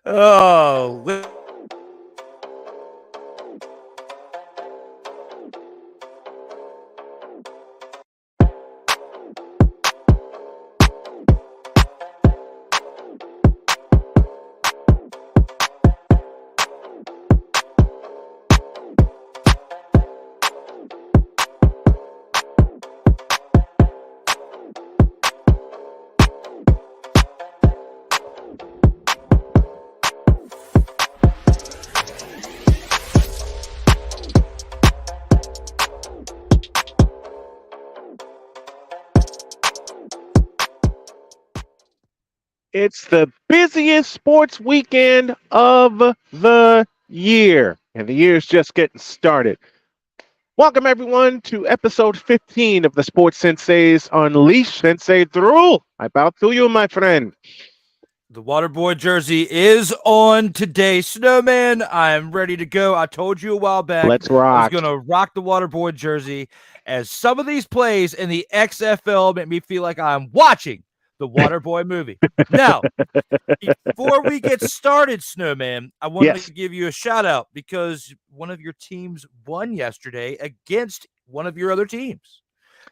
Oh, It's the busiest sports weekend of the year, and the year's just getting started. Welcome, everyone, to episode 15 of the Sports Senseis Unleash Sensei through. I bow to you, my friend. the Waterboy jersey is on today. Snowman, I am ready to go. I told you a while back Let's I was rock. going to rock the Waterboy jersey, as some of these plays in the XFL make me feel like I'm watching the Waterboy movie. Now, before we get started, Snowman, I wanted Yes. to give you a shout out because one of your teams won yesterday against one of your other teams.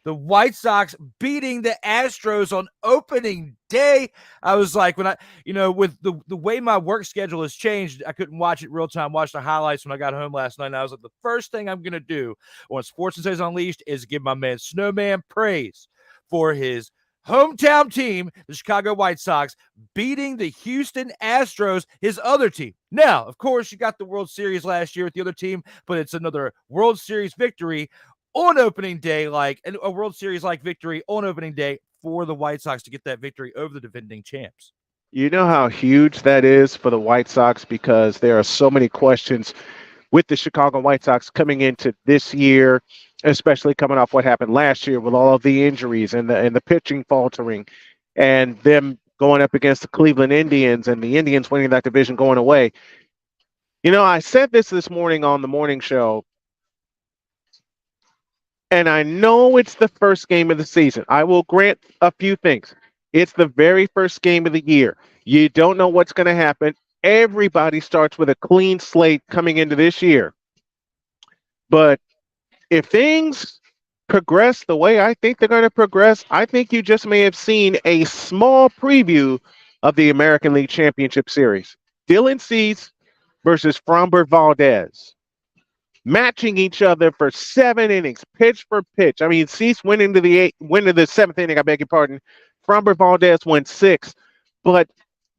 The White Sox beating the Astros on opening day. I was like, with the way my work schedule has changed, I couldn't watch it real time, watch the highlights when I got home last night. And I was like, the first thing I'm going to do on Sports and Says Unleashed is give my man Snowman praise for his hometown team, the Chicago White Sox, beating the Houston Astros, his other team. Now, of course, you got the World Series last year with the other team, but it's another World Series victory on opening day, like a World Series like victory on opening day for the White Sox to get that victory over the defending champs. You know how huge that is for the White Sox because there are so many questions with the Chicago White Sox coming into this year, especially coming off what happened last year with all of the injuries and the pitching faltering, and them going up against the Cleveland Indians and the Indians winning that division going away. You know, I said this morning on the morning show, and I know it's the first game of the season. I will grant a few things. It's the very first game of the year. You don't know what's going to happen. Everybody starts with a clean slate coming into this year. But if things progress the way I think they're going to progress, I think you just may have seen a small preview of the American League Championship Series. Dylan Cease versus Framber Valdez, matching each other for 7 innings, pitch for pitch. I mean, Cease went into the seventh inning. I beg your pardon. Framber Valdez went six. But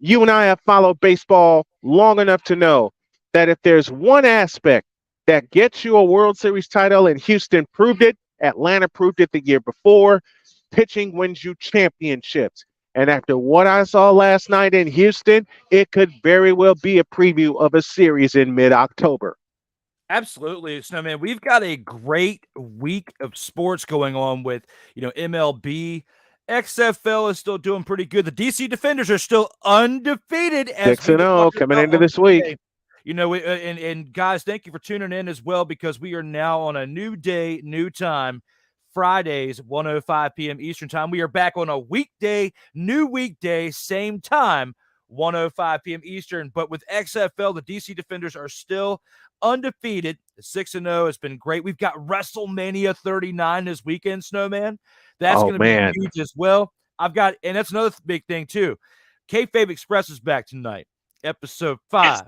you and I have followed baseball long enough to know that if there's one aspect that gets you a World Series title, and Houston proved it, Atlanta proved it the year before, pitching wins you championships. And after what I saw last night in Houston, it could very well be a preview of a series in mid-October. Absolutely, Snowman. We've got a great week of sports going on with, MLB. XFL is still doing pretty good. The DC Defenders are still undefeated as 6 we and were 0 talking coming about into on this week. Monday. And guys, thank you for tuning in as well, because we are now on a new day, new time. Fridays, 1:05 p.m. Eastern time. We are back on a weekday, new weekday, same time, 1:05 p.m. Eastern. But with XFL, the DC Defenders are still undefeated. 6-0 has been great. We've got WrestleMania 39 this weekend, Snowman. That's Oh, going to be man. huge as well. And that's another big thing too. Kayfabe Express is back tonight, episode 5.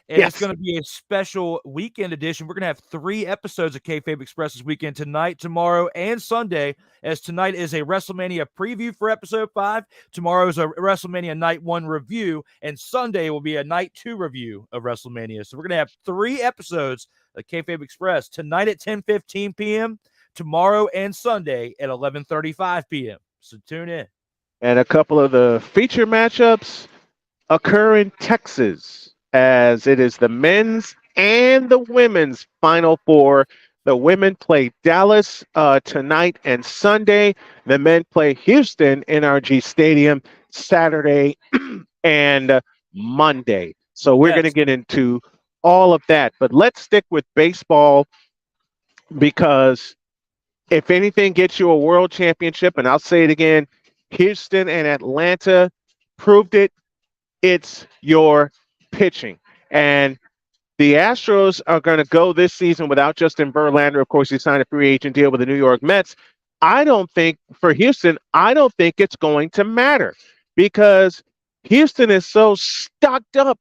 And it's Yes. going to be a special weekend edition. We're going to have 3 episodes of Kayfabe Express this weekend, tonight, tomorrow, and Sunday, as tonight is a WrestleMania preview for episode 5. Tomorrow is a WrestleMania Night 1 review, and Sunday will be a Night 2 review of WrestleMania. So we're going to have 3 episodes of Kayfabe Express tonight at 10:15 p.m., tomorrow and Sunday at 11:35 p.m. So tune in. And a couple of the feature matchups occur in Texas, as it is the men's and the women's Final Four. The women play Dallas tonight and Sunday. The men play Houston, NRG Stadium, Saturday and Monday. So we're going to Yes. get into all of that. But let's stick with baseball, because if anything gets you a world championship, and I'll say it again, Houston and Atlanta proved it. It's your pitching. And the Astros are going to go this season without Justin Verlander. Of course, he signed a free agent deal with the New York Mets. I don't think for Houston, I don't think it's going to matter because Houston is so stocked up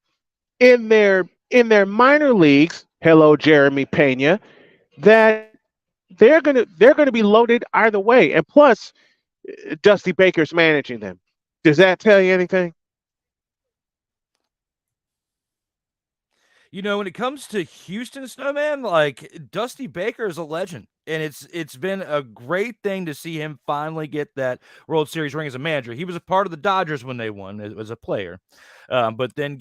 in their minor leagues. Hello, Jeremy Pena, that they're gonna be loaded either way. And plus, Dusty Baker's managing them. Does that tell you anything? When it comes to Houston Snowman, like Dusty Baker is a legend. And it's been a great thing to see him finally get that World Series ring as a manager. He was a part of the Dodgers when they won as a player, but then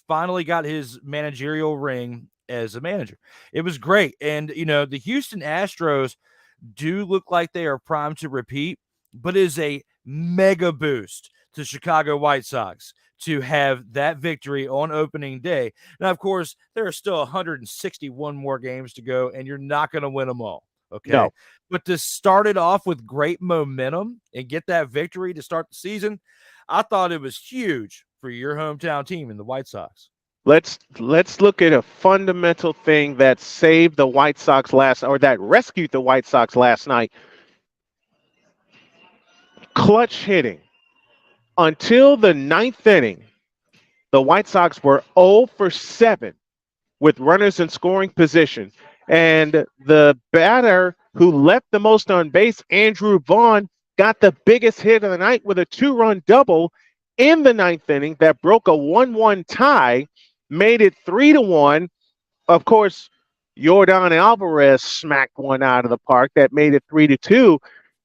finally got his managerial ring as a manager. It was great, and the Houston Astros do look like they are primed to repeat, but is a mega boost to Chicago White Sox to have that victory on opening day. Now, of course, there are still 161 more games to go, and you're not going to win them all. Okay. No. But to start it off with great momentum and get that victory to start the season, I thought it was huge for your hometown team in the White Sox. Let's look at a fundamental thing that saved the White Sox or that rescued the White Sox last night. Clutch hitting. Until the ninth inning, the White Sox were 0 for 7 with runners in scoring position. And the batter who left the most on base, Andrew Vaughn, got the biggest hit of the night with a 2-run double in the ninth inning that broke a 1-1 tie, made it 3-1. Of course, Yordan Alvarez smacked one out of the park that made it 3-2.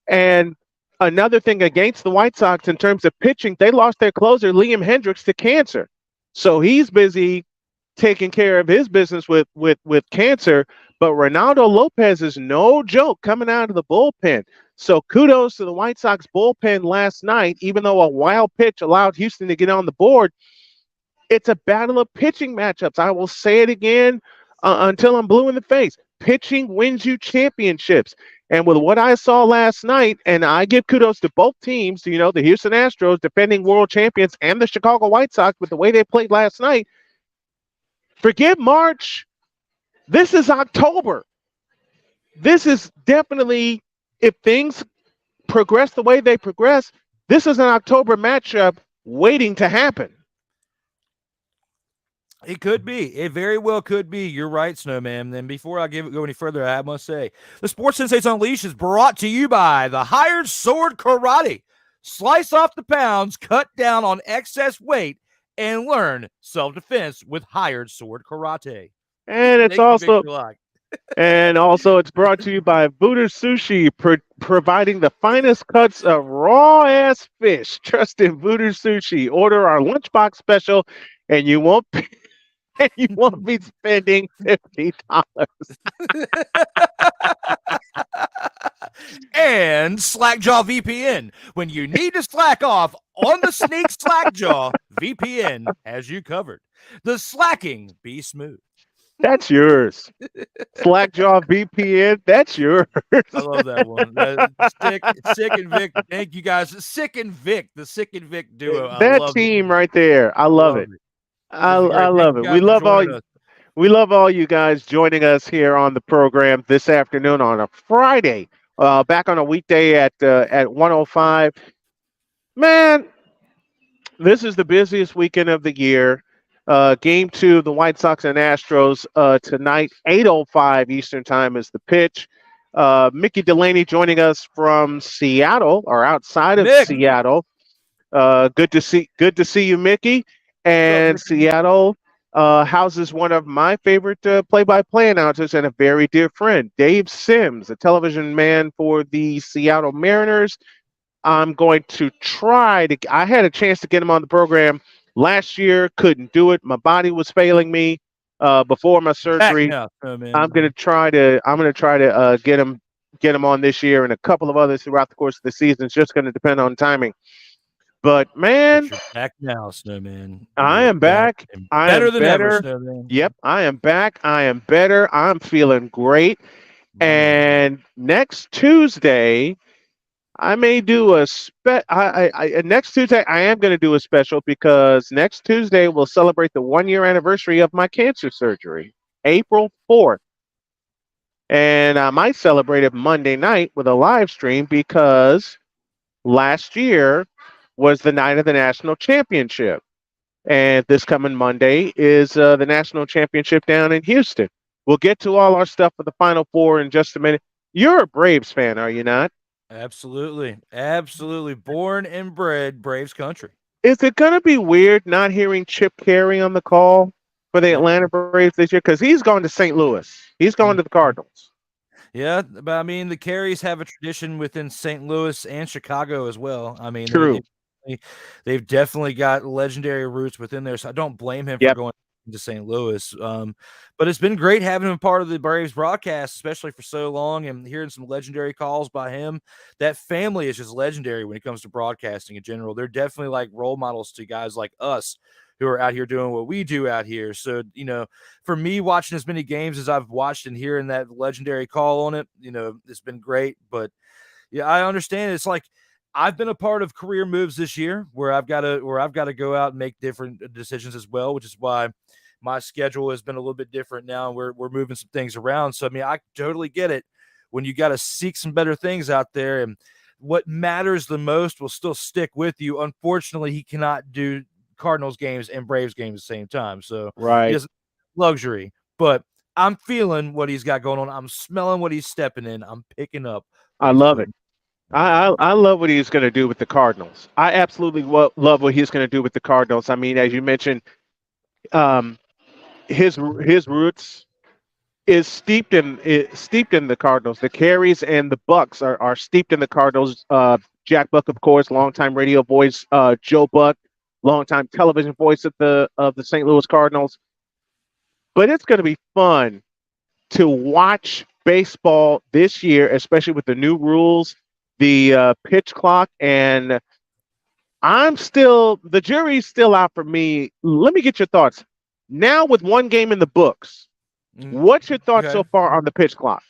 And another thing against the White Sox in terms of pitching, they lost their closer, Liam Hendricks, to cancer. So he's busy taking care of his business with cancer. But Ronaldo Lopez is no joke coming out of the bullpen. So kudos to the White Sox bullpen last night, even though a wild pitch allowed Houston to get on the board. It's a battle of pitching matchups. I will say it again until I'm blue in the face. Pitching wins you championships. And with what I saw last night, and I give kudos to both teams, the Houston Astros, defending world champions, and the Chicago White Sox with the way they played last night. Forget March. This is October. This is definitely, if things progress the way they progress, this is an October matchup waiting to happen. It could be. It very well could be. You're right, Snowman. And before I go any further, I must say, the Sports Senseis Unleashed is brought to you by the Hired Sword Karate. Slice off the pounds, cut down on excess weight, and learn self-defense with Hired Sword Karate. And it's it's brought to you by Voodoo Sushi, providing the finest cuts of raw-ass fish. Trust in Voodoo Sushi. Order our lunchbox special, and you won't be spending $50. And Slackjaw VPN. When you need to slack off on the sneak Slackjaw, VPN has you covered. The slacking be smooth. That's yours. Slackjaw VPN, that's yours. I love that one. Sick and Vic. Thank you guys. Sick and Vic, the Sick and Vic duo. That team right there. I love it. I love it. We love all you guys joining us here on the program this afternoon on a Friday. Back on a weekday at 1:05. Man, this is the busiest weekend of the year. Game 2, the White Sox and Astros tonight, 8:05 Eastern Time is the pitch. Mickey Delaney joining us from Seattle or outside of Seattle. Good to see you, Mickey. And Seattle houses one of my favorite play-by-play announcers and a very dear friend, Dave Sims, a television man for the Seattle Mariners. I'm going to I had a chance to get him on the program last year, couldn't do it. My body was failing me before my surgery. I'm going to try to get him on this year and a couple of others throughout the course of the season. It's just going to depend on timing. But man, you're back now, Snowman. I am back. I am better than ever, Snowman. Yep, I am back. I am better. I'm feeling great. And next Tuesday, I may do a next Tuesday. I am going to do a special because next Tuesday we'll celebrate the 1 year anniversary of my cancer surgery, April 4th, and I might celebrate it Monday night with a live stream because last year was the night of the national championship, and this coming Monday is the national championship down in Houston. We'll get to all our stuff for the Final Four in just a minute. You're a Braves fan, are you not? Absolutely. Absolutely. Born and bred Braves country. Is it going to be weird not hearing Chip Carey on the call for the Yeah. Atlanta Braves this year? Because he's going to St. Louis. He's going to the Cardinals. Yeah, but I mean, the Carries have a tradition within St. Louis and Chicago as well. I mean, True. they've definitely got legendary roots within there, so I don't blame him for Yep. going to St. Louis. But it's been great having him part of the Braves broadcast, especially for so long, and hearing some legendary calls by him. That family is just legendary when it comes to broadcasting in general. They're definitely like role models to guys like us who are out here doing what we do out here. So, for me, watching as many games as I've watched and hearing that legendary call on it, it's been great. But yeah, I understand. It's like I've been a part of career moves this year where I've got to go out and make different decisions as well, which is why my schedule has been a little bit different now. We're moving some things around. So I mean, I totally get it when you got to seek some better things out there, and what matters the most will still stick with you. Unfortunately, he cannot do Cardinals games and Braves games at the same time. So he Right. doesn't luxury. But I'm feeling what he's got going on. I'm smelling what he's stepping in. I'm picking up I what he's love it. putting. I love what he's going to do with the Cardinals. I absolutely love what he's going to do with the Cardinals. I mean, as you mentioned, um, his roots steeped in the Cardinals. The Carries and the Bucks are steeped in the Cardinals. Jack Buck, of course, longtime radio voice. Joe Buck, longtime television voice of the St. Louis Cardinals. But it's going to be fun to watch baseball this year, especially with the new rules, the pitch clock, and the jury's still out for me. Let me get your thoughts. Now with one game in the books, what's your thoughts Okay. so far on the pitch clock?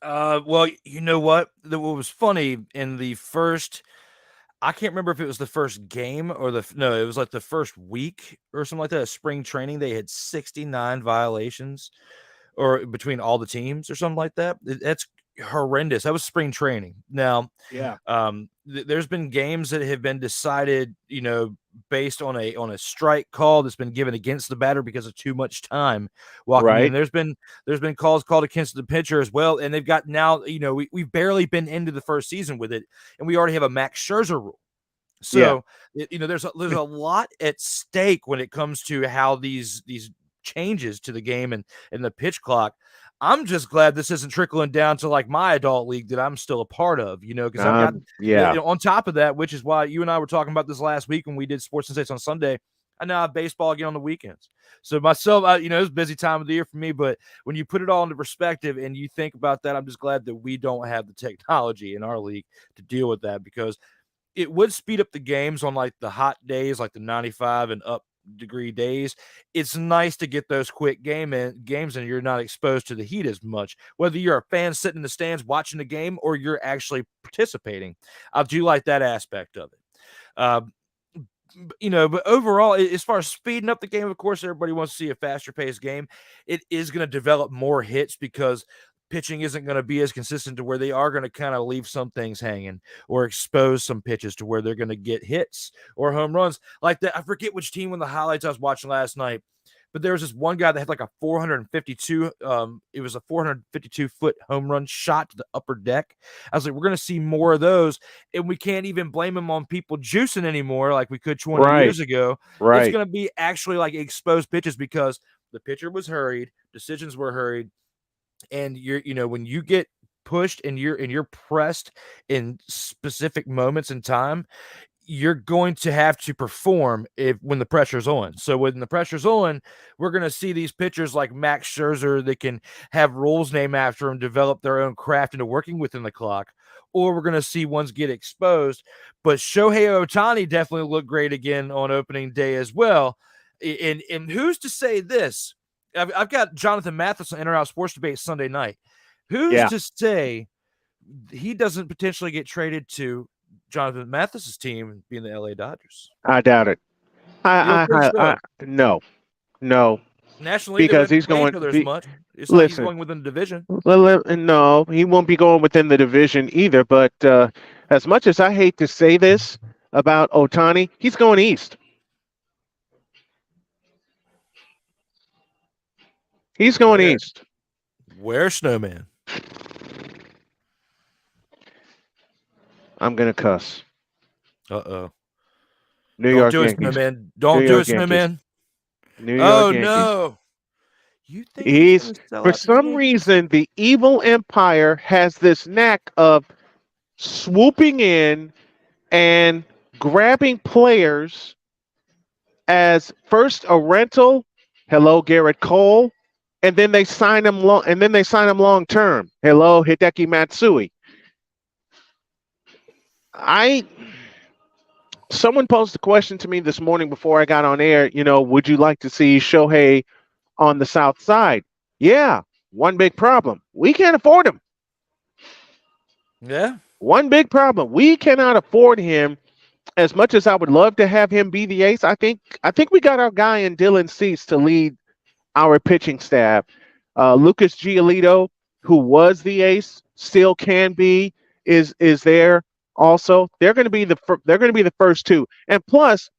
Well, you know what was funny in the first, I can't remember if it was the first game or no, it was like the first week or something like that. Spring training, they had 69 violations or between all the teams or something like that. That's horrendous. That was spring training. Now, Yeah. there's been games that have been decided, based on a strike call that's been given against the batter because of too much time walking in. Right. There's been calls called against the pitcher as well, and they've got now, we've barely been into the first season with it, and we already have a Max Scherzer rule. Yeah. So, there's a lot at stake when it comes to how these changes to the game and the pitch clock. I'm just glad this isn't trickling down to like my adult league that I'm still a part of, because I've got, Yeah. on top of that, which is why you and I were talking about this last week when we did Sports Senseis on Sunday. I now have baseball again on the weekends. So myself, it's a busy time of the year for me, but when you put it all into perspective and you think about that, I'm just glad that we don't have the technology in our league to deal with that, because it would speed up the games on like the hot days, like the 95 and up degree days. It's nice to get those quick games and you're not exposed to the heat as much, whether you're a fan sitting in the stands watching the game or you're actually participating. I do like that aspect of it. uh, but overall, as far as speeding up the game, of course, everybody wants to see a faster paced game. It is going to develop more hits because pitching isn't going to be as consistent, to where they are going to kind of leave some things hanging or expose some pitches to where they're going to get hits or home runs like that. I forget which team, when the highlights I was watching last night, but there was this one guy that had like a 452 it was a 452-foot home run shot to the upper deck. I was like, we're going to see more of those, and we can't even blame him on people juicing anymore like we could 20 Right. years ago. It's Right. going to be actually like exposed pitches because the pitcher was hurried, decisions were hurried, and when you get pushed and you're pressed in specific moments in time, you're going to have to perform when the pressure's on. So when the pressure's on, we're going to see these pitchers like Max Scherzer that can have rules named after them develop their own craft into working within the clock, or we're going to see ones get exposed. But Shohei Ohtani definitely looked great again on opening day as well. And who's to say this? I've got Jonathan Matheson in our Sports Debate Sunday night. Who's Yeah. to say he doesn't potentially get traded to Jonathan Mathis's team, being the LA Dodgers. I doubt it. You don't think I so? no, no, National League, they because wouldn't he's pay going. each other as much. It's not like he's Listen, going within the division. no, he won't be going within the division either. But as much as I hate to say this about Otani, he's going east. He's going Where? east. Where, Snowman? I'm gonna cuss. Uh-oh. New Don't York do it, Yankees. Snowman. New Don't do it, York Yankees. Snowman. New York Oh, Yankees. no. You think he's He's going to sell for out to the some Yankees? reason the evil empire has this knack of swooping in and grabbing players as first a rental. Hello, Garrett Cole, and then they sign him long. And then they sign him long term. Hello, Hideki Matsui. I Someone posed a question to me this morning before I got on air. Would you like to see Shohei on the South Side? Yeah. One big problem: we can't afford him. Yeah. One big problem: we cannot afford him. As much as I would love to have him be the ace, I think we got our guy in Dylan Cease to lead our pitching staff. Lucas Giolito, who was the ace, still can be, is there also. They're going to be the first two, and plus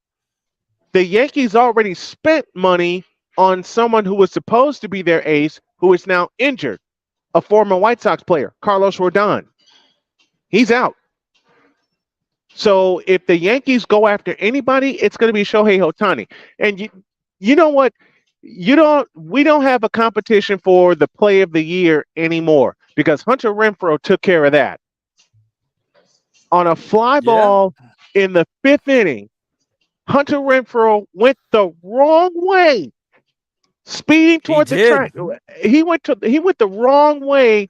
the Yankees already spent money on someone who was supposed to be their ace, who is now injured, a former White Sox player, Carlos Rodon. He's out. So if the Yankees go after anybody, it's going to be Shohei Ohtani. And you know what? We don't have a competition for the play of the year anymore because Hunter Renfroe took care of that. On a fly Yeah. ball in the fifth inning, Hunter Renfroe went the wrong way, speeding He toward the did. track. He went the wrong way.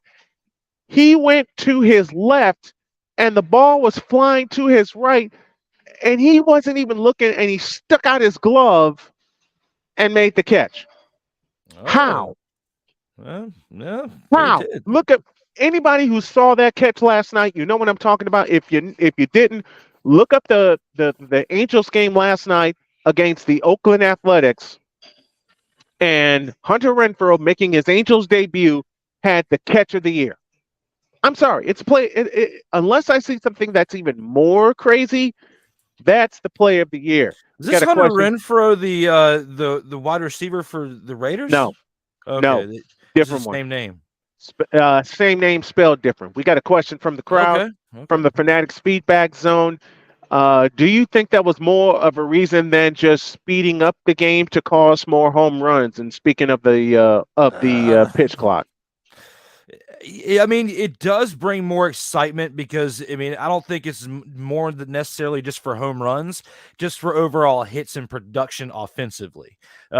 He went to his left, and the ball was flying to his right, and he wasn't even looking, and he stuck out his glove and made the catch. Oh. How? Well, yeah, he How? did. Look at anybody who saw that catch last night. You know what I'm talking about. If you didn't, look up the Angels game last night against the Oakland Athletics, and Hunter Renfroe making his Angels debut had the catch of the year. I'm sorry, it's play. Unless I see something that's even more crazy, that's the play of the year. Is this Got a Hunter question? Renfroe, the wide receiver for the Raiders? No, Okay, no, this is the different one. same name. Same name spelled different. We got a question from the crowd, Okay. from the Fanatics feedback zone. Do you think that was more of a reason than just speeding up the game to cause more home runs? And speaking of the pitch clock, I mean, it does bring more excitement because, I mean, I don't think it's more than necessarily just for home runs, just for overall hits and production offensively.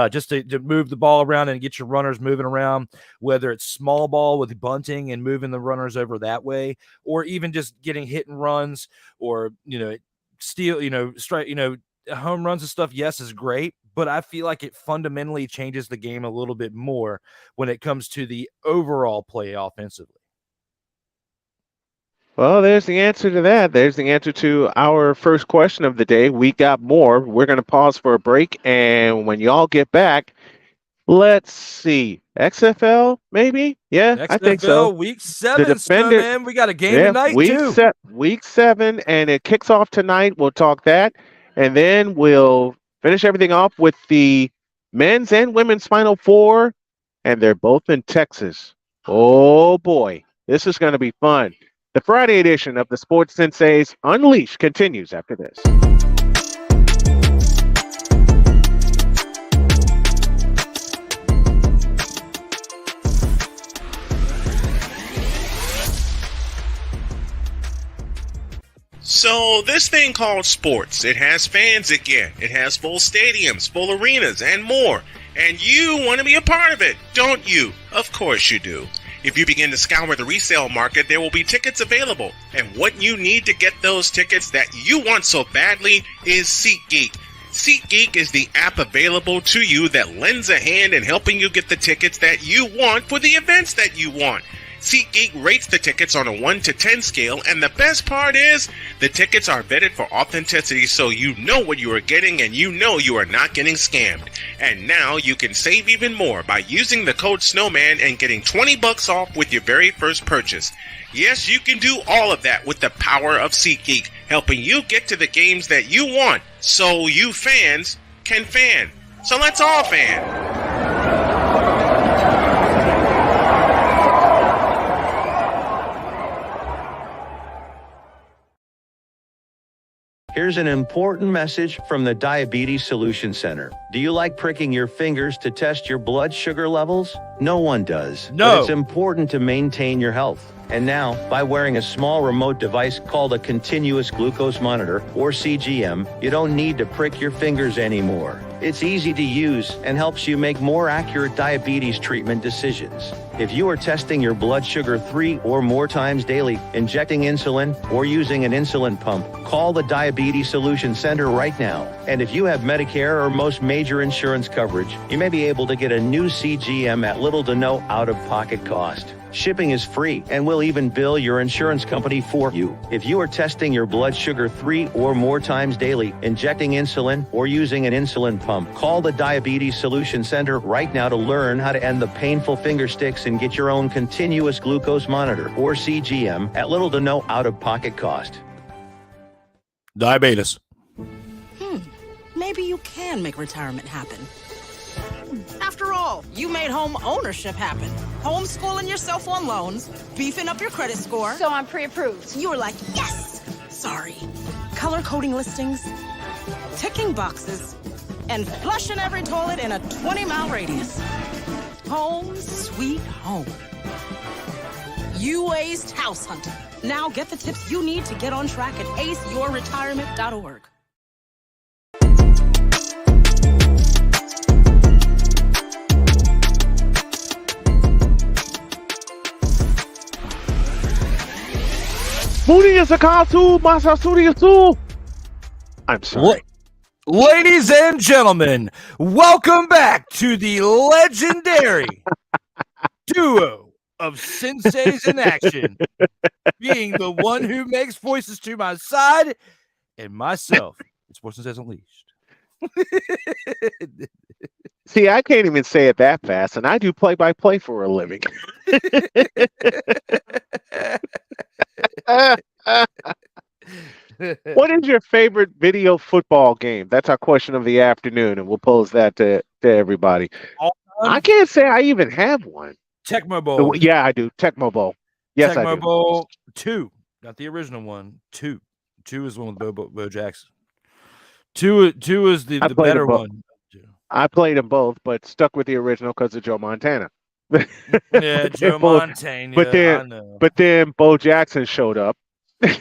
Just to move the ball around and get your runners moving around, whether it's small ball with bunting and moving the runners over that way, or even just getting hit and runs or, steal, strike, home runs and stuff, yes, is great, but I feel like it fundamentally changes the game a little bit more when it comes to the overall play offensively. well, there's the answer to that. There's the answer to our first question of the day. We got more. We're going to pause for a break, and when y'all get back, let's see. XFL, maybe? Yeah, I think so. XFL Week The 7, defender, Snowman. We got a game yeah, tonight, too. week 7, and it kicks off tonight. We'll talk that, and then we'll finish everything off with the men's and women's Final Four, and they're both in Texas. Oh boy, this is going to be fun. The Friday edition of the Sports Senseis Unleashed continues after this. So this thing called sports, it has fans again. It has full stadiums, full arenas, and more. And you want to be a part of it, don't you? Of course you do. If you begin to scour the resale market, there will be tickets available. And what you need to get those tickets that you want so badly is SeatGeek. SeatGeek is the app available to you that lends a hand in helping you get the tickets that you want for the events that you want. SeatGeek rates the tickets on a 1 to 10 scale, and the best part is, the tickets are vetted for authenticity, so you know what you are getting and you know you are not getting scammed. And now you can save even more by using the code SNOWMAN and getting $20 off with your very first purchase. Yes, you can do all of that with the power of SeatGeek, helping you get to the games that you want, so you fans can fan. So let's all fan. Here's an important message from the Diabetes Solution Center. Do you like pricking your fingers to test your blood sugar levels? No one does. No. But it's important to maintain your health. And now, by wearing a small remote device called a continuous glucose monitor, or CGM, you don't need to prick your fingers anymore. It's easy to use and helps you make more accurate diabetes treatment decisions. If you are testing your blood sugar 3 or more times daily, injecting insulin, or using an insulin pump, call the Diabetes Solution Center right now. And if you have Medicare or most major insurance coverage, you may be able to get a new CGM at little to no out-of-pocket cost. Shipping is free and will even bill your insurance company for you. If you are testing your blood sugar 3 or more times daily, injecting insulin, or using an insulin pump, call the Diabetes Solution Center right now to learn how to end the painful finger sticks and get your own continuous glucose monitor, or CGM, at little to no out-of-pocket cost. Diabetes. Maybe you can make retirement happen. After all, you made home ownership happen. Homeschooling yourself on loans, beefing up your credit score. So I'm pre-approved. You were like, yes! Sorry. Color coding listings, ticking boxes, and flushing every toilet in a 20-mile radius. Home sweet home. You aced house hunting. Now get the tips you need to get on track at aceyourretirement.org. I'm sorry. Ladies and gentlemen, welcome back to the legendary duo of Senseis in action, being the one who makes voices to my side and myself. Sports Senseis Unleashed. See, I can't even say it that fast, and I do play-by-play for a living. What is your favorite video football game? That's our question of the afternoon, and we'll pose that to everybody. I can't say I even have one. Tecmo Bowl. Yeah, I do. Tecmo Bowl. Yes, I do. Tecmo Bowl 2, not the original one. 2 is the one with Bo Jackson. 2 is the better one. I played them both, but stuck with the original because of Joe Montana. Yeah, Joe Montana. But then Bo Jackson showed up. would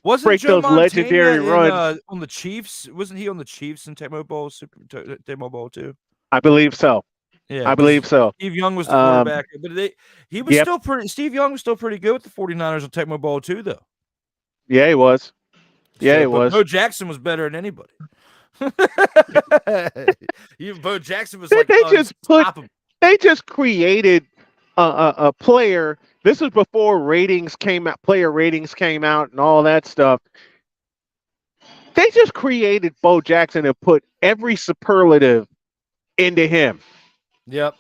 wasn't break Joe those Montana legendary runs on the Chiefs? Wasn't he on the Chiefs in Tecmo Bowl, Tecmo Bowl 2? I believe so. Yeah, I believe so. Steve Young was the quarterback, but he was still pretty. Steve Young was still pretty good with the 49ers on Tecmo Bowl 2, though. Yeah, he was. Yeah, he was. Bo Jackson was better than anybody. Bo Jackson was like they just created a player. This was before ratings came out, player ratings came out, and all that stuff. They just created Bo Jackson and put every superlative into him. Yep.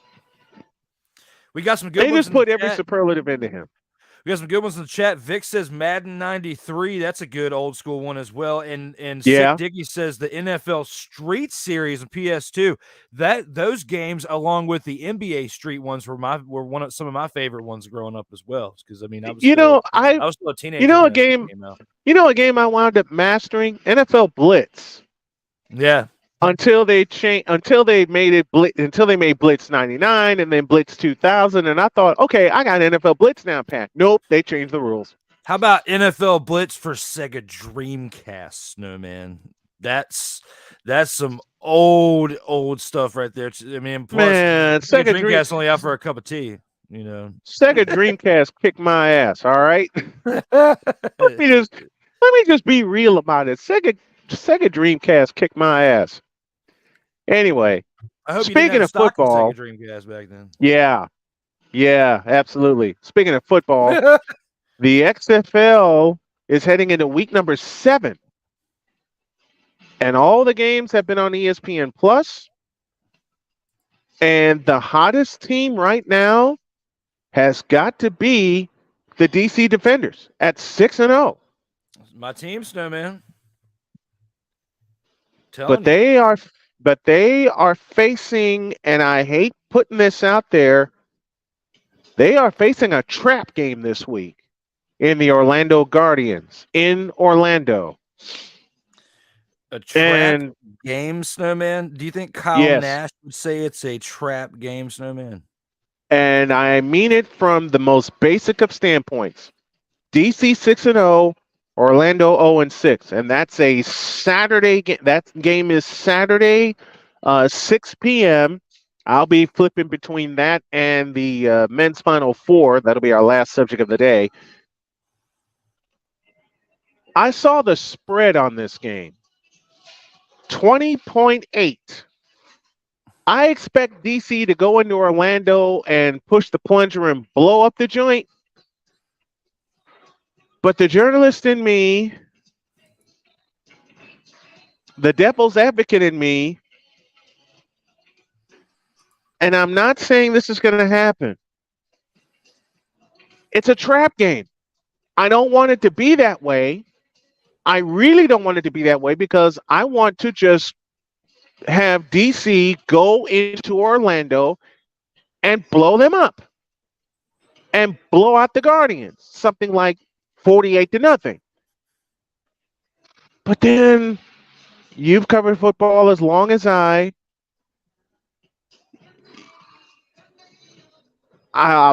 We got some good ones. They just put every superlative into him. We got some good ones in the chat. Vic says Madden 93. That's a good old school one as well. And yeah. Sick Diggy says the NFL Street Series on PS2. Those games, along with the NBA Street ones, were some of my favorite ones growing up as well. Because I mean, I was still a teenager. A game I wound up mastering, NFL Blitz. Yeah. Until they made Blitz 99 and then Blitz 2000, and I thought, okay, I got NFL Blitz now, Pat. Nope, they changed the rules. How about NFL Blitz for Sega Dreamcast, Snowman? That's some old stuff right there. I mean, plus Sega Dreamcast only out for a cup of tea, you know. Sega Dreamcast kicked my ass. All right, let me just be real about it. Sega Dreamcast kicked my ass. Anyway, I hope speaking of football, Dreamcast back then. Yeah, Yeah, absolutely. Speaking of football, the XFL is heading into week number 7, and all the games have been on ESPN Plus. And the hottest team right now has got to be the DC Defenders at 6-0. My team, Snowman. But Telling you. they are but they are facing, and I hate putting this out there, they are facing a trap game this week in the Orlando Guardians in Orlando. A trap And game, Snowman? Do you think Kyle yes, Nash would say it's a trap game, Snowman? and I mean it from the most basic of standpoints. DC 6-0, Orlando 0-6, and that's a Saturday game. That game is Saturday, 6 p.m. I'll be flipping between that and the men's Final Four. That'll be our last subject of the day. I saw the spread on this game, 20.8. I expect DC to go into Orlando and push the plunger and blow up the joint. But the journalist in me, the devil's advocate in me, and I'm not saying this is going to happen. It's a trap game. I don't want it to be that way. I really don't want it to be that way because I want to just have DC go into Orlando and blow them up and blow out the Guardians, something like 48-0. But then you've covered football as long as I'll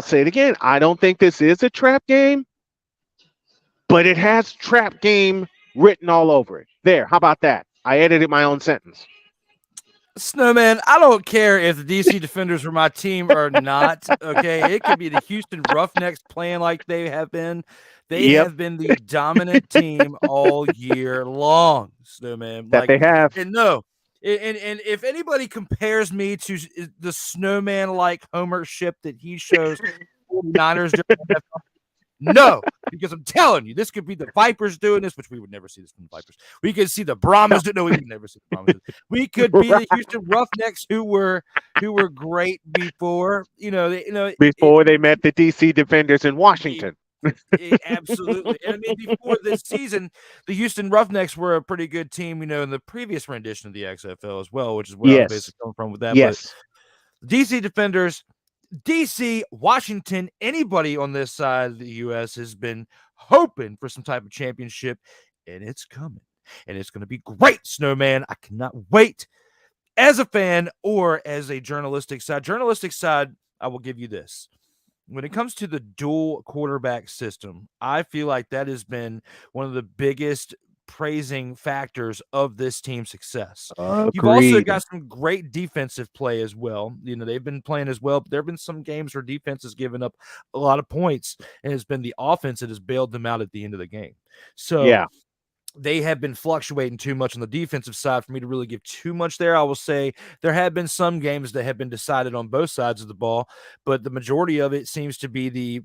say it again. I don't think this is a trap game, but it has trap game written all over it. There, how about that? I edited my own sentence. Snowman, I don't care if the DC Defenders were my team or not. Okay, it could be the Houston Roughnecks playing like they have been. They Yep, have been the dominant team all year long, Snowman. that they have. And no, and if anybody compares me to the Snowman-like Homership that he shows 49ers during no, because I'm telling you, this could be the Vipers doing this, which we would never see this from the Vipers. We could see the Brahmas do. No, we would never see the Brahmas. We could be the Houston Roughnecks, who were great before. Before they met the DC Defenders in Washington. Absolutely. And I mean, before this season, the Houston Roughnecks were a pretty good team. In the previous rendition of the XFL as well, which is where I was Yes. basically coming from with that. Yes. But DC Defenders. DC, Washington, anybody on this side of the U.S. has been hoping for some type of championship, and it's coming. And it's going to be great, Snowman. I cannot wait. As a fan or as a journalistic side, I will give you this. When it comes to the dual quarterback system, I feel like that has been one of the biggest praising factors of this team's success. You've also Agreed. got some great defensive play as well. They've been playing as well, but there have been some games where defense has given up a lot of points, and it's been the offense that has bailed them out at the end of the game. So Yeah. they have been fluctuating too much on the defensive side for me to really give too much there. I will say there have been some games that have been decided on both sides of the ball, but the majority of it seems to be the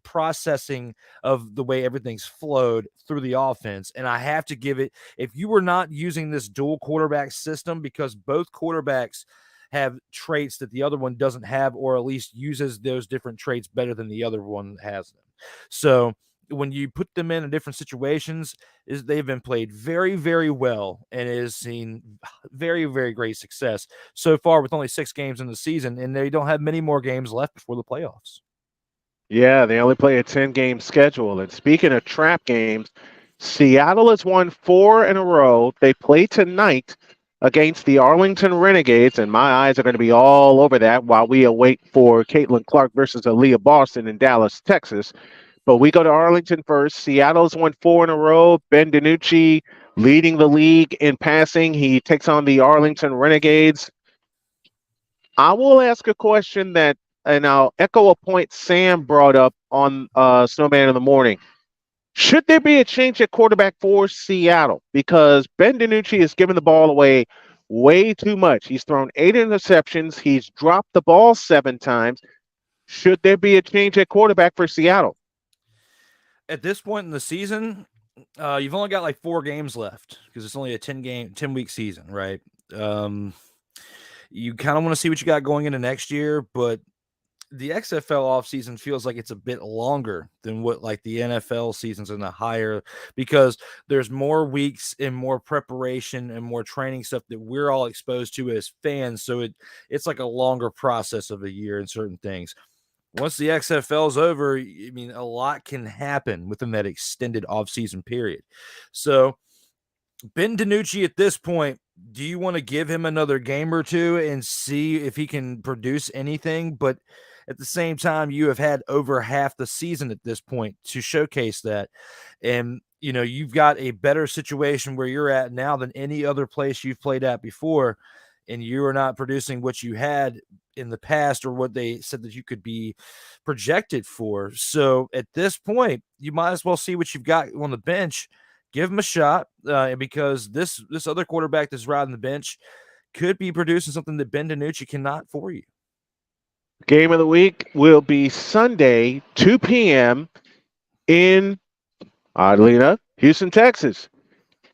processing of the way everything's flowed through the offense. And I have to give it, if you were not using this dual quarterback system, because both quarterbacks have traits that the other one doesn't have, or at least uses those different traits better than the other one has them. So when you put them in different situations, they've been played very, very well, and it has seen very, very great success so far with only 6 games in the season, and they don't have many more games left before the playoffs. Yeah, they only play a 10-game schedule. And speaking of trap games, Seattle has won 4 in a row. They play tonight against the Arlington Renegades, and my eyes are going to be all over that while we await for Caitlin Clark versus Aaliyah Boston in Dallas, Texas. But we go to Arlington first. Seattle's won 4 in a row. Ben DiNucci leading the league in passing. He takes on the Arlington Renegades. I will ask a question that, and I'll echo a point Sam brought up on Snowman in the Morning. Should there be a change at quarterback for Seattle? Because Ben DiNucci has given the ball away way too much. He's thrown 8 interceptions. He's dropped the ball 7 times. Should there be a change at quarterback for Seattle? At this point in the season, you've only got like 4 games left because it's only a 10-week season, right? You kind of want to see what you got going into next year, but the XFL offseason feels like it's a bit longer than what like the NFL season's in the higher, because there's more weeks and more preparation and more training stuff that we're all exposed to as fans. So it's like a longer process of a year in certain things. Once the XFL is over, I mean, a lot can happen within that extended offseason period. So Ben DiNucci at this point, do you want to give him another game or two and see if he can produce anything? But at the same time, you have had over half the season at this point to showcase that. And, you know, you've got a better situation where you're at now than any other place you've played at before. And you are not producing what you had in the past or what they said that you could be projected for. So at this point, you might as well see what you've got on the bench. Give him a shot, because this other quarterback that's riding the bench could be producing something that Ben DiNucci cannot for you. Game of the week will be Sunday, 2 p.m. in, oddly enough, Houston, Texas.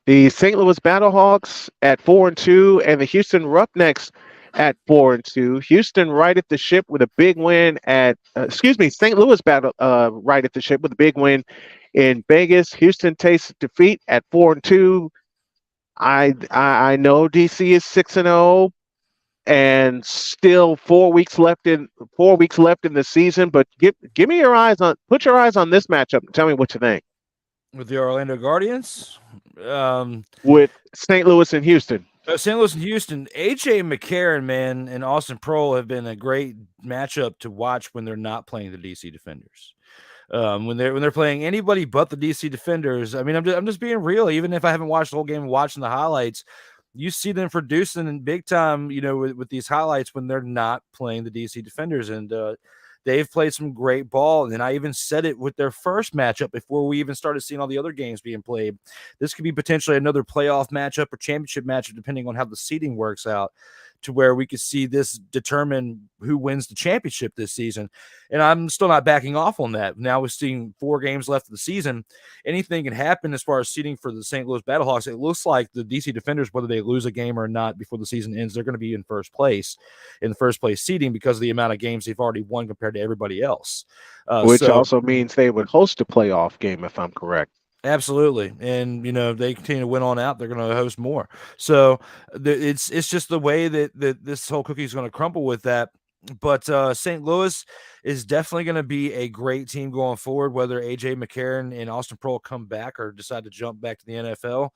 The St. Louis Battlehawks at 4-2 and the Houston Roughnecks at 4-2. Houston righted the ship with a big win at, St. Louis righted the ship with a big win in Vegas. Houston tasted defeat at 4-2. I know DC is 6-0 and still 4 weeks left in the season, but put your eyes on this matchup and tell me what you think. With the Orlando Guardians, With St. Louis and Houston. St. Louis and Houston, AJ McCarron, man, and Austin Prohl have been a great matchup to watch when they're not playing the DC Defenders. When they're playing anybody but the DC Defenders, I mean, I'm just being real. Even if I haven't watched the whole game, watching the highlights, you see them producing in big time, you know, with these highlights when they're not playing the DC Defenders. And they've played some great ball. And I even said it with their first matchup before we even started seeing all the other games being played. This could be potentially another playoff matchup or championship matchup, depending on how the seeding works out, to where we could see this determine who wins the championship this season. And I'm still not backing off on that. Now we're seeing 4 games left of the season. Anything can happen as far as seeding for the St. Louis Battlehawks. It looks like the DC Defenders, whether they lose a game or not before the season ends, they're going to be in first place seeding because of the amount of games they've already won compared to everybody else. Which also means they would host a playoff game, if I'm correct. Absolutely. And, you know, they continue to win on out, they're going to host more. So it's just the way that this whole cookie is going to crumble with that. But St. Louis is definitely going to be a great team going forward, whether AJ McCarron and Austin Prohl come back or decide to jump back to the NFL.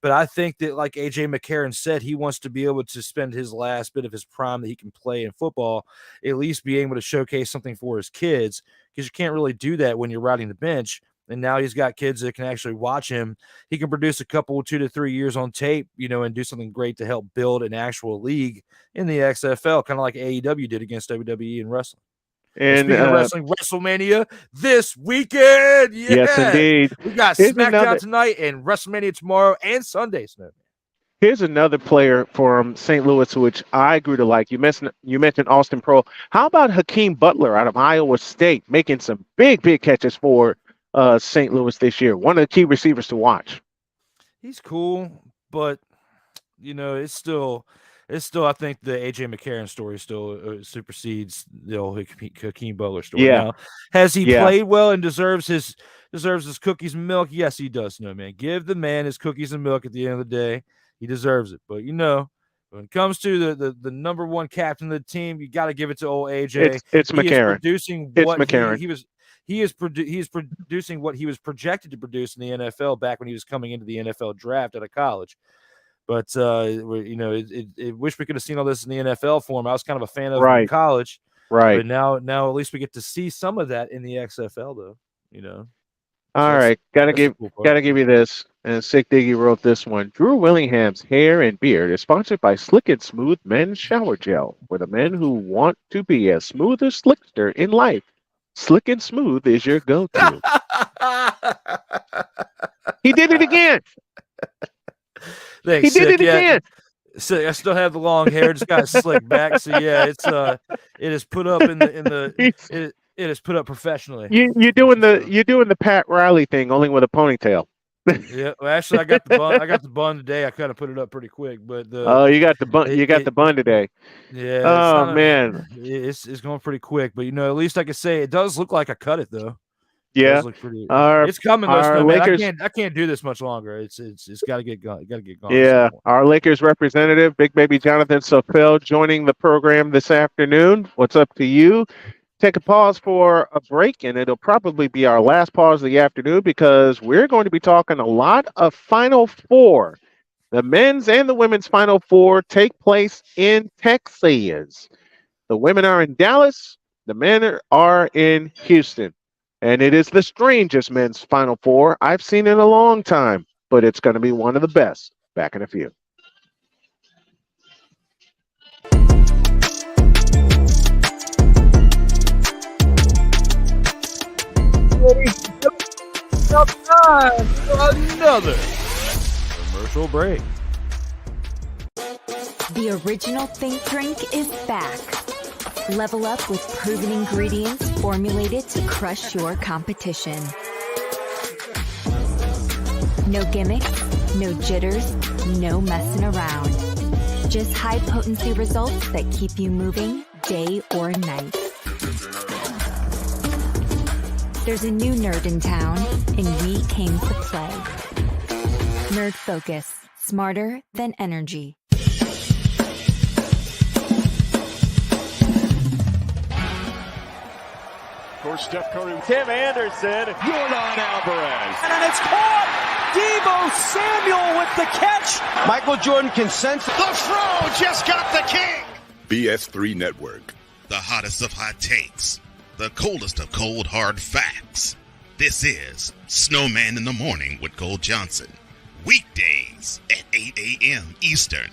But I think that, like AJ McCarron said, he wants to be able to spend his last bit of his prime that he can play in football, at least be able to showcase something for his kids, because you can't really do that when you're riding the bench. And now he's got kids that can actually watch him. He can produce a couple, 2 to 3 years on tape, you know, and do something great to help build an actual league in the XFL, kind of like AEW did against WWE and wrestling. And speaking of wrestling, WrestleMania this weekend. Yes, indeed. We got SmackDown tonight and WrestleMania tomorrow and Sunday. Here's another player from St. Louis, which I grew to like. You mentioned Austin Prohl. How about Hakeem Butler out of Iowa State making some big catches for St. Louis this year? One of the key receivers to watch. He's cool, but you know, it's still. I think the AJ McCarron story still supersedes the old Hakeem Butler story. Yeah. Now, has he played well and deserves his cookies and milk? Yes, he does. No, man, give the man his cookies and milk. At the end of the day, he deserves it. But you know, when it comes to the number one captain of the team, you got to give it to old AJ. It's McCarron. Producing what he is producing what he was projected to produce in the NFL back when he was coming into the NFL draft out of college. But you know, wish we could have seen all this in the NFL for him. I was kind of a fan of him in college, right? But now at least we get to see some of that in the XFL, though. You know. All right, gotta give you this. And Sick Diggy wrote this one. Drew Willingham's hair and beard is sponsored by Slick and Smooth Men's Shower Gel for the men who want to be a smoother slickster in life. Slick and Smooth is your go-to. He did it again. Thanks, he did it again. So I still have the long hair, just got slicked back. So yeah, it is put up in the it is put up professionally. You're doing the Pat Riley thing, only with a ponytail. Yeah, well, actually, I got the bun. I got the bun today. I kind of put it up pretty quick, but Oh, you got the bun. You got the bun today. Yeah, it's Oh not. man. It's going pretty quick, but at least I can say it does look like I cut it though. It Yeah. does look pretty. Our It's coming though, our man. Lakers. I can't do this much longer. It's got to get gone. Got to get gone. Yeah, our Lakers representative, Big Baby Jonathan Sofel, joining the program this afternoon. What's up to you? Take a pause for a break, and it'll probably be our last pause of the afternoon because we're going to be talking a lot of Final Four. The men's and the women's Final Four take place in Texas. The women are in Dallas, the men are in Houston. And it is the strangest men's Final Four I've seen in a long time, but it's going to be one of the best. Back in a few. Time for another commercial break. The original Think Drink is back. Level up with proven ingredients formulated to crush your competition. No gimmicks, no jitters, no messing around. Just high potency results that keep you moving day or night. There's a new nerd in town, and we came to play. Nerd Focus, smarter than energy. Of course, Steph Curry, Tim Anderson, Jordan Alvarez. And it's caught! Deebo Samuel with the catch. Michael Jordan can sense it. The Fro just got the king. BS3 Network. The hottest of hot takes. The coldest of cold hard facts. This is Snowman in the Morning with Cole Johnson. Weekdays at 8 a.m. Eastern.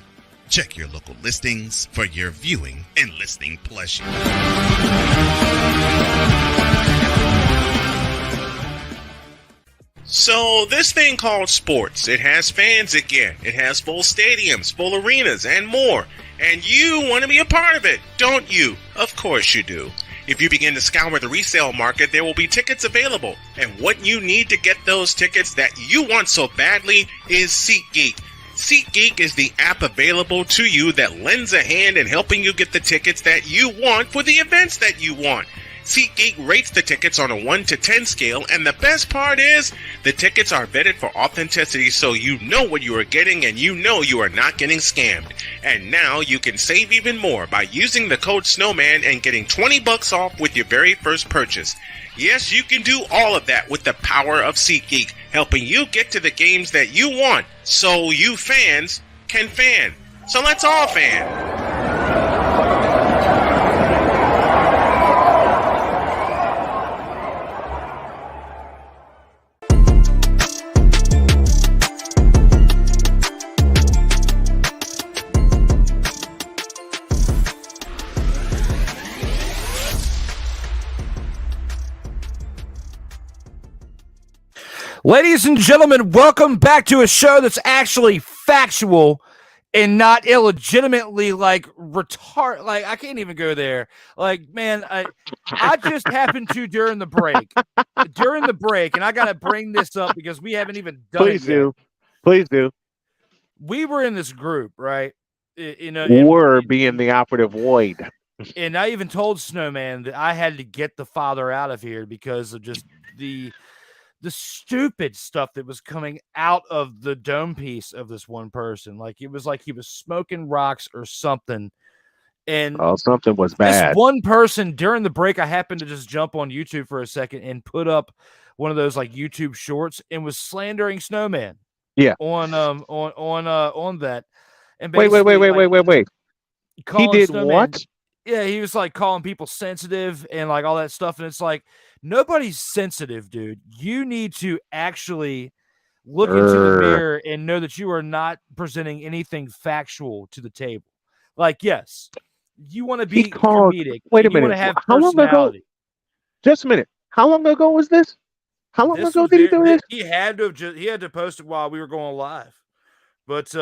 Check your local listings for your viewing and listening pleasure. So this thing called sports, it has fans again. It has full stadiums, full arenas, and more. And you want to be a part of it, don't you? Of course you do. If you begin to scour the resale market, there will be tickets available. And what you need to get those tickets that you want so badly is SeatGeek. SeatGeek is the app available to you that lends a hand in helping you get the tickets that you want for the events that you want. SeatGeek rates the tickets on a 1 to 10 scale, and the best part is the tickets are vetted for authenticity, so you know what you are getting and you know you are not getting scammed. And now you can save even more by using the code SNOWMAN and getting $20 off with your very first purchase. Yes, you can do all of that with the power of SeatGeek, helping you get to the games that you want, so you fans can fan. So let's all fan. Ladies and gentlemen, welcome back to a show that's actually factual and not illegitimately retard. Like, I can't even go there. Like, man, I just happened to during the break, and I got to bring this up because we haven't even done it yet. Please do. We were in this group, right? Were being the operative word. And I even told Snowman that I had to get the father out of here because of just the stupid stuff that was coming out of the dome piece of this one person. Like, it was like he was smoking rocks or something. And something was bad. This one person during the break, I happened to just jump on YouTube for a second and put up one of those like YouTube shorts and was slandering Snowman. Yeah. On that. And Wait. He did Snowman, what? Yeah, he was like calling people sensitive and like all that stuff. And it's like, nobody's sensitive, dude. You need to actually look into the mirror and know that you are not presenting anything factual to the table. Like, yes, you want to be comedic. Wait a minute. You want to have How long ago? Just a minute. How long ago was this? How long ago did he do this? He had to post it while we were going live. But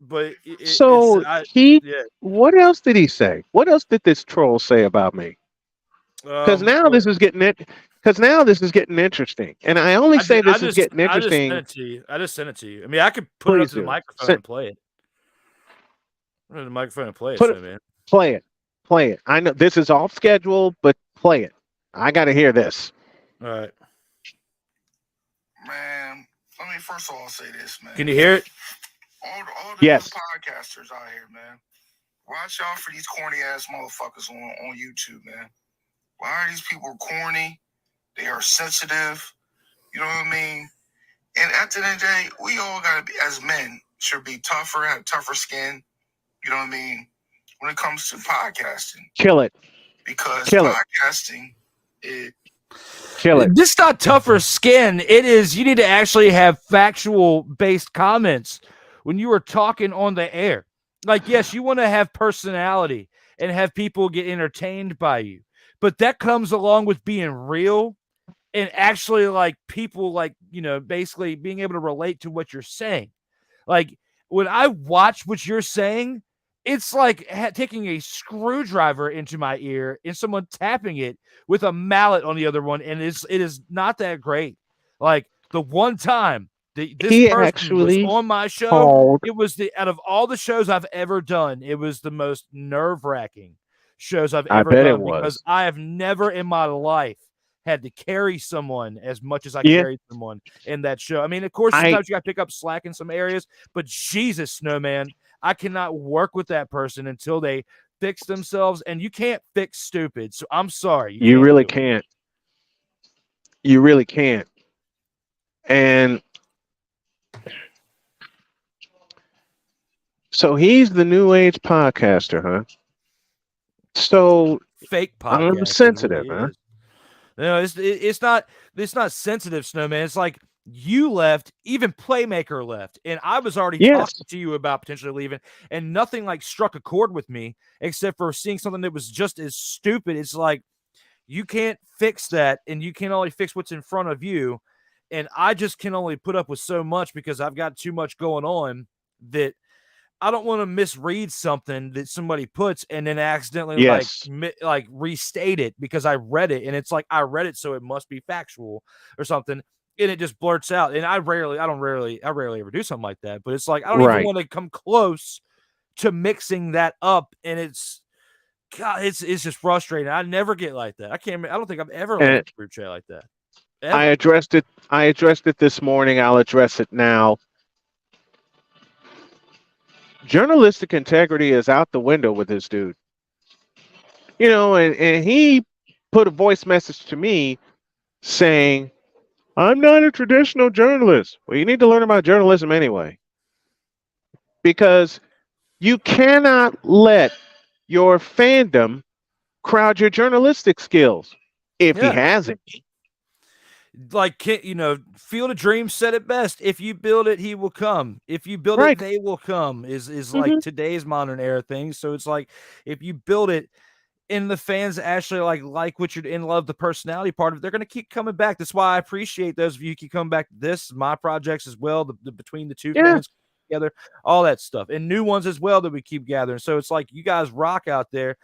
but So yeah. what else did he say? What else did this troll say about me? Because now What this is getting it. Because now this is getting interesting, and I only say this is getting I just sent interesting. it to you. I just sent it to you. I mean, I could put it up Please to the do. microphone and play it. Put it to the microphone and play it, Put it, so man. play it, play it. I know this is off schedule, but play it. I got to hear this. All right. Man, let me first of all say this, man. Can you hear it? All the Yes. new podcasters out here, man. Watch out for these corny ass motherfuckers on YouTube, man. Why are these people corny? They are sensitive. You know what I mean? And at the end of the day, we all gotta be, as men, should be tougher, have tougher skin. You know what I mean? When it comes to podcasting. Kill it. Because Kill it. podcasting is Kill it. This is not tougher skin. It is, you need to actually have factual based comments when you are talking on the air. Like, yes, you want to have personality and have people get entertained by you, but that comes along with being real and actually like people like, you know, basically being able to relate to what you're saying. Like when I watch what you're saying, it's like taking a screwdriver into my ear and someone tapping it with a mallet on the other one, and it is not that great. Like the one time this He person was actually on my show, called. it was out of all the shows I've ever done, it was the most nerve-wracking shows I've I ever bet it done because was. I have never in my life had to carry someone as much as I Yeah. carried someone in that show. I mean, of course, I sometimes you got to pick up slack in some areas, but Jesus, Snowman, I cannot work with that person until they fix themselves, and you can't fix stupid. So I'm sorry. You can't really do it. can't. You really can't. And so he's the new age podcaster, huh? So Fake I'm podcast is what sensitive, he huh? is. No, it's not sensitive, Snowman. It's like you left, even Playmaker left, and I was already Yes. talking to you about potentially leaving, and nothing like struck a chord with me except for seeing something that was just as stupid. It's like you can't fix that, and you can only fix what's in front of you. And I just can only put up with so much because I've got too much going on that I don't want to misread something that somebody puts and then accidentally Yes. like restate it because I read it and it's like I read it so it must be factual or something, and it just blurts out. And I rarely ever do something like that, but it's like I don't even Right. want to come close to mixing that up, and it's God, it's just frustrating. I never get like that. I don't think I've ever And left a group chat like that. I Ever. addressed it. I addressed it this morning. I'll address it now. Journalistic integrity is out the window with this dude. You know, and he put a voice message to me saying, I'm not a traditional journalist. Well, you need to learn about journalism anyway. Because you cannot let your fandom crowd your journalistic skills if he Yeah. has any. Like, you know, Field of Dreams said it best. If you build it, he will come. If you build Right. it, they will come is like today's modern era thing. So it's like if you build it and the fans actually like what you're in love, the personality part of it, they're going to keep coming back. That's why I appreciate those of you who keep coming back to this, my projects as well, the between the two Yeah. fans together, all that stuff, and new ones as well that we keep gathering. So it's like you guys rock out there,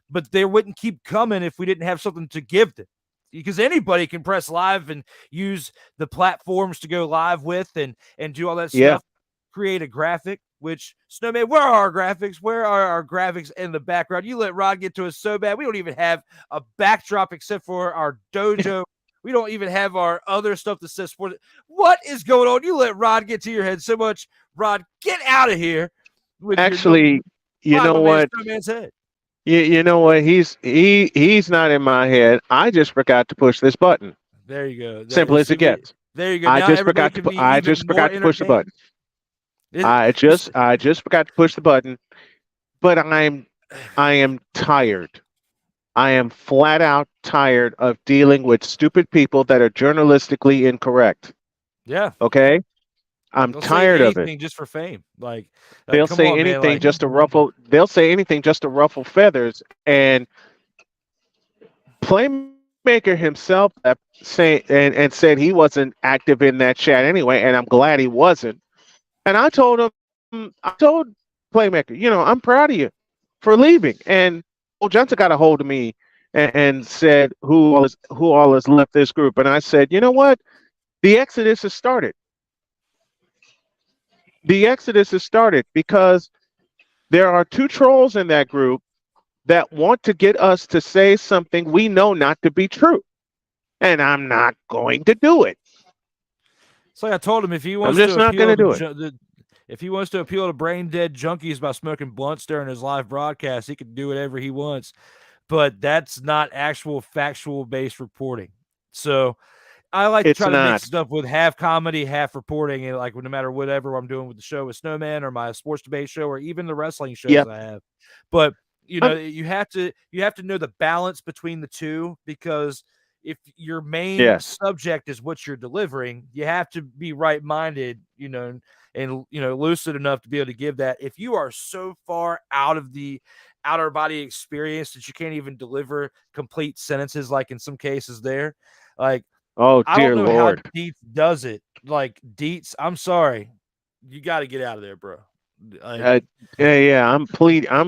but they wouldn't keep coming if we didn't have something to give them. Because anybody can press live and use the platforms to go live with and do all that Yeah. stuff, create a graphic, which Snowman, where are our graphics? Where are our graphics in the background? You let Rod get to us so bad. We don't even have a backdrop except for our dojo. We don't even have our other stuff that says sports. What is going on? You let Rod get to your head so much. Rod, get out of here. With Actually, you know what? Snowman's head. You know what? He's not in my head. I just forgot to push this button. There you go. Simple as it gets. There you go. I Now just everybody forgot to. can be I even just more forgot to push the button. entertained. I just forgot to push the button. But I am tired. I am flat out tired of dealing with stupid people that are journalistically incorrect. Yeah. Okay? I'm They'll tired say of anything it. just for fame. Like They'll come say on, man, anything like, just to ruffle. They'll say anything just to ruffle feathers. And Playmaker himself and said he wasn't active in that chat anyway, and I'm glad he wasn't. And I told him, I told Playmaker, I'm proud of you for leaving. And old Johnson got a hold of me and said, who all has left this group? And I said, you know what? The exodus has started. The exodus has started because there are two trolls in that group that want to get us to say something we know not to be true. And I'm not going to do it. So I told him if he I'm wants just to not going appeal to do it. to if he wants to appeal to brain dead junkies by smoking blunts during his live broadcast, he can do whatever he wants. But that's not actual factual based reporting. So I like to It's try to mix not. stuff with half comedy, half reporting, and like no matter whatever I'm doing with the show with Snowman or my sports debate show or even the wrestling shows Yep. I have. But I'm, you have to know the balance between the two, because if your main yes. subject is what you're delivering, you have to be right minded, and lucid enough to be able to give that. If you are so far out of the outer body experience that you can't even deliver complete sentences, like in some cases there, like Oh, I don't dear know how Lord. Dietz does it. Like Dietz, I'm sorry, you got to get out of there, bro. Like, Uh, yeah. I'm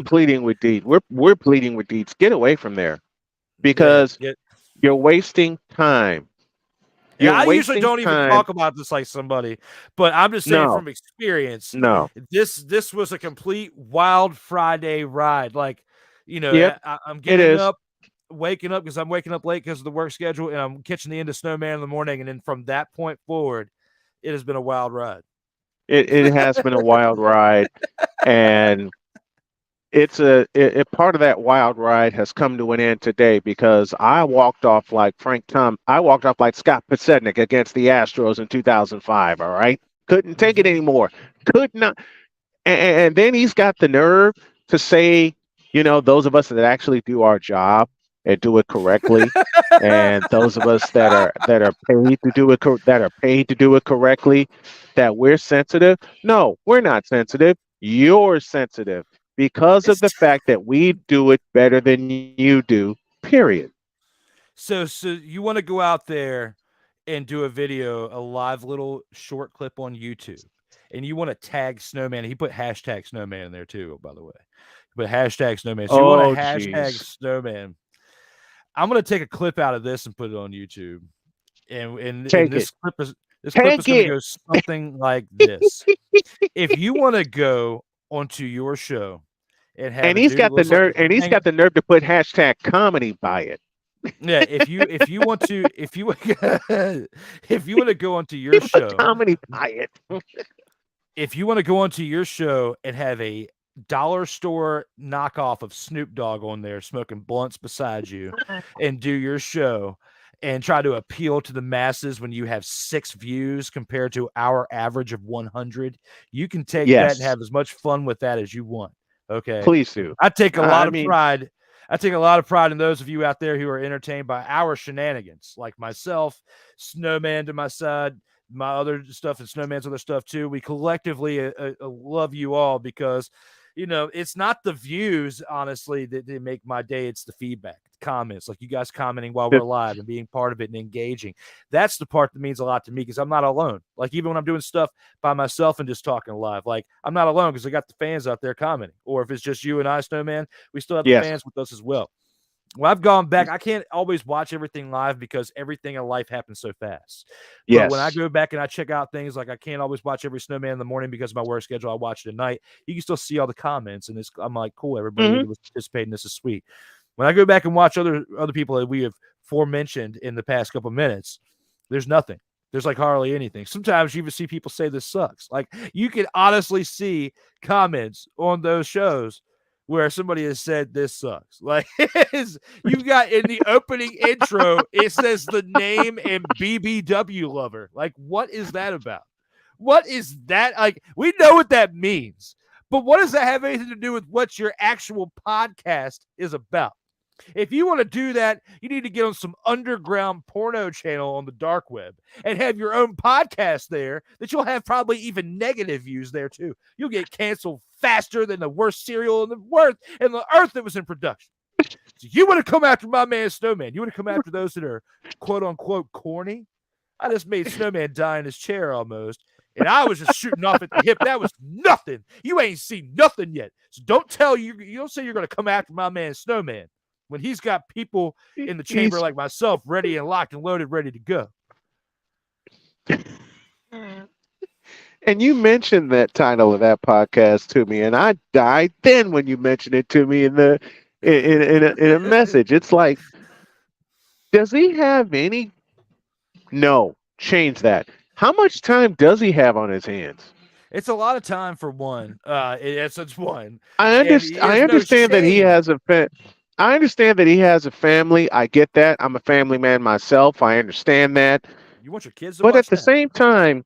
pleading with Deeds. We're pleading with Deeds. Get away from there yeah, because you're wasting time. yeah. You're I usually wasting don't even time. talk about this like somebody, but I'm just saying No, from experience, no. this was a complete wild Friday ride. Like, Yep, I'm it getting is. up, waking up because I'm waking up late because of the work schedule, and I'm catching the end of Snowman in the morning, and then from that point forward, it has been a wild ride. It has been a wild ride, and part of that wild ride has come to an end today because I walked off like I walked off like Scott Podsednik against the Astros in 2005. All right, couldn't take it anymore. Could not. And then he's got the nerve to say, those of us that actually do our job and do it correctly, and those of us that are paid to do that are paid to do it correctly, that we're sensitive. No, we're not sensitive. You're sensitive because of It's the fact that we do it better than you do. Period. So you want to go out there and do a video, a live little short clip on YouTube, and you want to tag Snowman. He put hashtag Snowman in there too, by the way. But hashtag Snowman. So you want to Oh, hashtag jeez. Snowman. I'm gonna take a clip out of this and put it on YouTube. And Take it. this clip is Take gonna it. go something like this. If you want to go onto your show and have And a he's dude that got the looks like nerve. And he's got the nerve to put hashtag comedy by it. yeah, if you want to if you if you want to go onto He your put show, comedy by it. if you want to go onto your show and have a dollar store knockoff of Snoop Dogg on there smoking blunts beside you and do your show and try to appeal to the masses when you have 6 views compared to our average of 100, you can take that and Yes, have as much fun with that as you want. Okay. please do. I take a I lot of mean, pride. I take a lot of pride in those of you out there who are entertained by our shenanigans, like myself, Snowman to my side, my other stuff, and Snowman's other stuff too. We collectively love you all because, it's not the views, honestly, that make my day. It's the feedback, the comments, like you guys commenting while we're the, live and being part of it and engaging. That's the part that means a lot to me because I'm not alone. Like even when I'm doing stuff by myself and just talking live, like I'm not alone because I got the fans out there commenting. Or if it's just you and I, Snowman, we still have the yes, fans with us as well. Well, I've gone back. I can't always watch everything live because everything in life happens so fast. But when I yes. go back and I check out things, like I can't always watch every Snowman in the morning because of my work schedule. I watch it at night. You can still see all the comments, and I'm like, cool, everybody Hmm. that was participating. This is sweet. When I go back and watch other people that we have forementioned in the past couple minutes, there's nothing. There's like hardly anything. Sometimes you even see people say this sucks. Like you can honestly see comments on those shows where somebody has said this sucks. Like you got in the opening intro, it says the name and BBW lover. Like, what is that about? What is that? Like, we know what that means, but what does that have anything to do with what your actual podcast is about? If you want to do that, you need to get on some underground porno channel on the dark web and have your own podcast there that you'll have probably even negative views there too. You'll get canceled faster than the worst cereal in the earth that was in production. So you want to come after my man Snowman. You want to come after those that are quote unquote corny. I just made Snowman die in his chair almost. And I was just shooting off at the hip. That was nothing. You ain't seen nothing yet. So don't tell you don't say you're going to come after my man Snowman when he's got people in the chamber like myself ready and locked and loaded, ready to go. And you mentioned that title of that podcast to me, and I died then when you mentioned it to me in a message. It's like, does he have any? No, change that. How much time does he have on his hands? It's a lot of time for one. It's one. I understand that he has I understand that he has a family. I get that. I'm a family man myself. I understand that. You want your kids to But watch at the that? same time,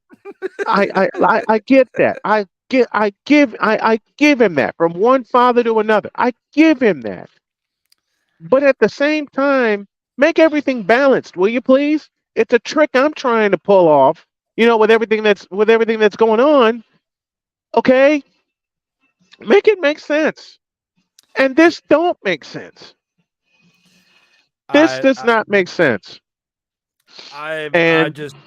I get that. I give him that from one father to another. I give him that. But at the same time, make everything balanced, will you please? It's a trick I'm trying to pull off, with everything that's going on. Okay? Make it make sense. And this don't make sense. This does not make sense. I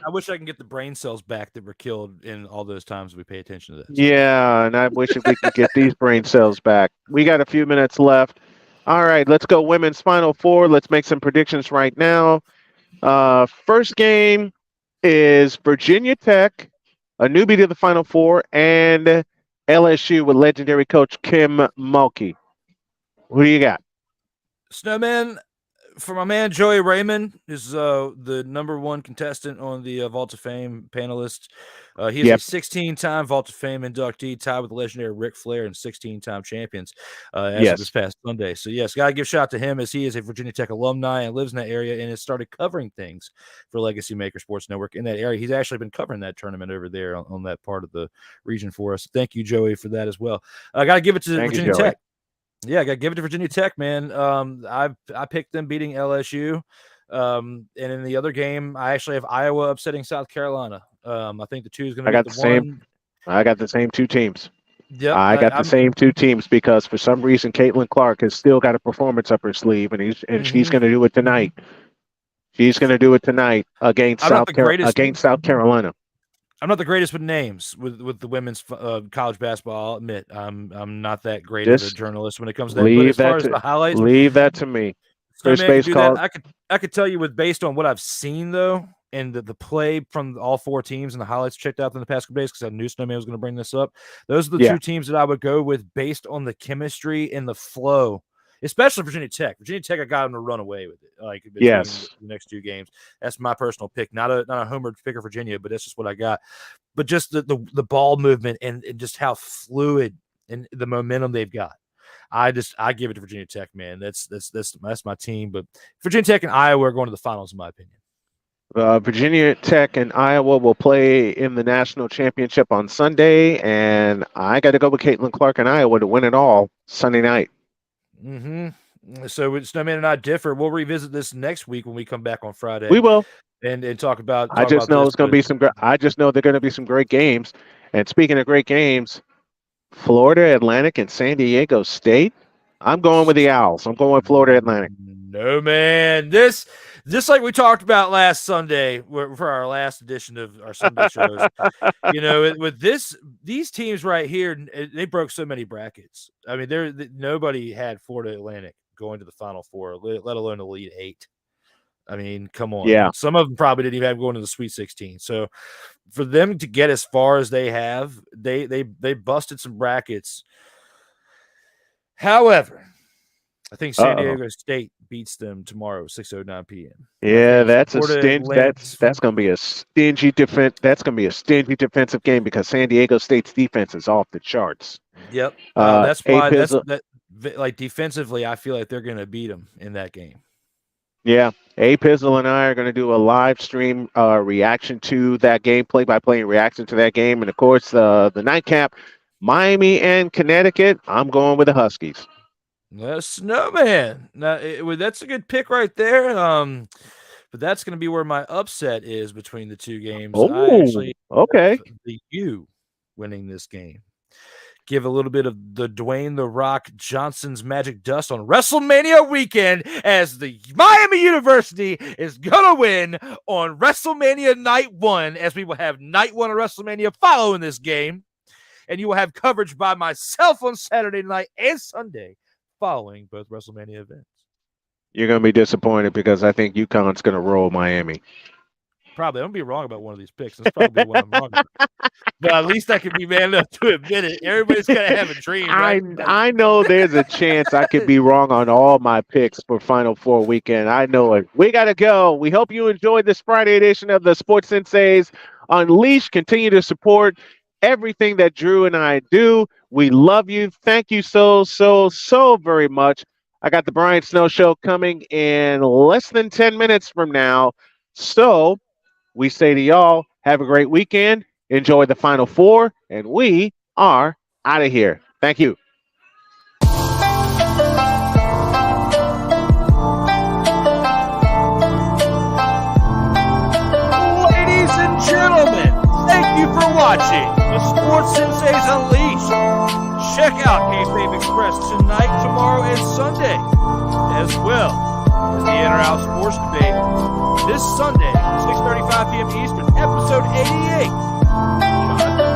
wish I can get the brain cells back that were killed in all those times we pay attention to this. Yeah, and I wish we could get these brain cells back. We got a few minutes left. All right, let's go women's Final Four. Let's make some predictions right now. First game is Virginia Tech, a newbie to the Final Four, and LSU with legendary coach Kim Mulkey. Who do you got? Snowman, for my man Joey Raymond, is the number one contestant on the Vault of Fame panelists. He is a 16-time Vault of Fame inductee, tied with the legendary Ric Flair and 16-time champions as of this past Sunday. So, yes, got to give a shout out to him as he is a Virginia Tech alumni and lives in that area and has started covering things for Legacy Maker Sports Network in that area. He's actually been covering that tournament over there on that part of the region for us. Thank you, Joey, for that as well. I got to give it to Virginia Tech. Yeah, I got to give it to Virginia Tech, man. I picked them beating LSU. And in the other game, I actually have Iowa upsetting South Carolina. I think the two is going to be the one. I got the same two teams. Yep, I got the same two teams because for some reason Caitlin Clark has still got a performance up her sleeve, and she's going to do it tonight. She's going to do it tonight against South Carolina. I'm not the greatest with names with the women's college basketball. I'll admit I'm not that great of a journalist when it comes to that. But as far as the highlights, leave that to me. First base call. I could tell you based on what I've seen though, and the play from all four teams and the highlights checked out in the past couple days because I knew Snowman was going to bring this up. Those are the two teams that I would go with based on the chemistry and the flow. Especially Virginia Tech. Virginia Tech, I got them to run away with it. Like the next two games. That's my personal pick. Not a homer pick of Virginia, but that's just what I got. But just the ball movement and just how fluid and the momentum they've got. I give it to Virginia Tech, man. That's my team. But Virginia Tech and Iowa are going to the finals, in my opinion. Virginia Tech and Iowa will play in the national championship on Sunday, and I got to go with Caitlin Clark and Iowa to win it all Sunday night. So Snowman and I differ. We'll revisit this next week when we come back on Friday. We will and talk about. I just know it's going to be some. I just know they're going to be some great games. And speaking of great games, Florida Atlantic and San Diego State. I'm going with the Owls. I'm going with Florida Atlantic. No, man. This just like we talked about last Sunday for our last edition of our Sunday shows. With these teams right here, they broke so many brackets. I mean, nobody had Florida Atlantic going to the Final Four, let alone the Elite Eight. I mean, come on. Yeah. Some of them probably didn't even have going to the Sweet 16. So for them to get as far as they have, they busted some brackets. However, I think San Diego State beats them tomorrow, 6:09 p.m. Yeah, that's a stingy. That's going to be a stingy defense. That's going to be a stingy defensive game because San Diego State's defense is off the charts. Yep, that's why. Like defensively, I feel like they're going to beat them in that game. Yeah, A. Pizzle and I are going to do a live stream reaction to that game, play-by-play reaction to that game, and of course the nightcap, Miami and Connecticut. I'm going with the Huskies. Snowman. Now that's a good pick right there. But that's going to be where my upset is between the two games. Oh, I actually okay. The U winning this game. give a little bit of the Dwayne The Rock Johnson's magic dust on WrestleMania weekend as the Miami University is going to win on WrestleMania Night 1, as we will have Night 1 of WrestleMania following this game. And you will have coverage by myself on Saturday night and Sunday following both WrestleMania events. You're going to be disappointed because I think UConn's going to roll Miami. Probably. I'm going to be wrong about one of these picks. That's probably one I'm wrong about. But at least I can be man enough to admit it. Everybody's going to have a dream, right? I know there's a chance I could be wrong on all my picks for Final Four weekend. I know it. We got to go. We hope you enjoyed this Friday edition of the Sports Senseis Unleashed. Continue to support everything that Drew and I do. We love you. Thank you so very much. I got the Brian Snow Show coming in less than 10 minutes from now. So we say to y'all, have a great weekend. Enjoy the Final Four. And we are out of here. Thank you. Ladies and gentlemen, thank you for watching the Sports Senseis Unleashed. Check out Kayfabe Express tonight, tomorrow, and Sunday, as well as the In or Out Sports Debate this Sunday, 6:35 p.m. Eastern, episode 88. Jonathan